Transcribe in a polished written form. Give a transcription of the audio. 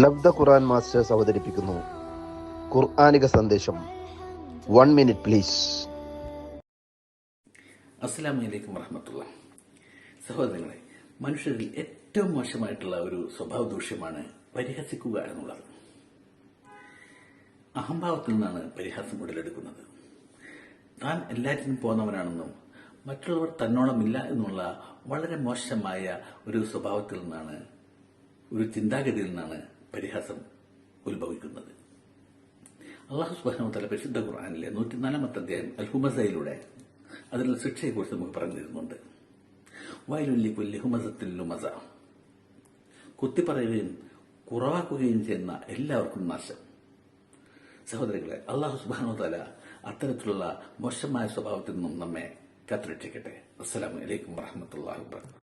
ലബ്ധ ഖുർആൻ masters അവതരിപ്പിക്കുന്നു ഖുർആനിക സന്ദേശം. 1 minute please. അസ്സലാമു അലൈക്കും വറഹ്മത്തുള്ളാഹി. സഹോദരങ്ങളെ, മനുഷ്യരിൽ ഏറ്റവും മോശമായിട്ടുള്ള ഒരു സ്വഭാവ ദൂഷ്യമാണ് പരിഹസിക്കുക എന്നുള്ളത്. അഹംഭാവത്തിൽ നിന്നാണ് പരിഹാസം ഉടലെടുക്കുന്നത്. താൻ എല്ലാറ്റിനും പോന്നവനാണെന്നും മറ്റുള്ളവർ തന്നോളമില്ല എന്നുള്ള വളരെ മോശമായ ഒരു സ്വഭാവത്തിൽ നിന്നാണ്, ഒരു ചിന്താഗതിയിൽ നിന്നാണ് പരിഹാസം ഉത്ഭവിക്കുന്നത്. അല്ലാഹു സുബ്ഹാനഹു വ തആല പരിശുദ്ധ ഖുർആനിലെ 104-ാമത്തെ അധ്യായം അൽ-ഹുമസയിലൂടെ അതിനുള്ള ശിക്ഷയെക്കുറിച്ച് നമുക്ക് പറഞ്ഞു തരുന്നുണ്ട്. വൈലുൻ ലികുല്ലി ഹുമസത്തിൻ ലുമസ, കുത്തിപ്പറയുകയും കുറവാക്കുകയും ചെയ്യുന്ന എല്ലാവർക്കും നാശം. സഹോദരങ്ങളെ, അല്ലാഹു സുബ്ഹാനഹു വ തആല അത്തരത്തിലുള്ള മോശമായ സ്വഭാവത്തിൽ നിന്നും നമ്മെ കാത്തുരക്ഷിക്കട്ടെ. അസ്സലാമു അലൈക്കും വറഹ്മത്തുള്ളാഹി വബറകാതുഹു.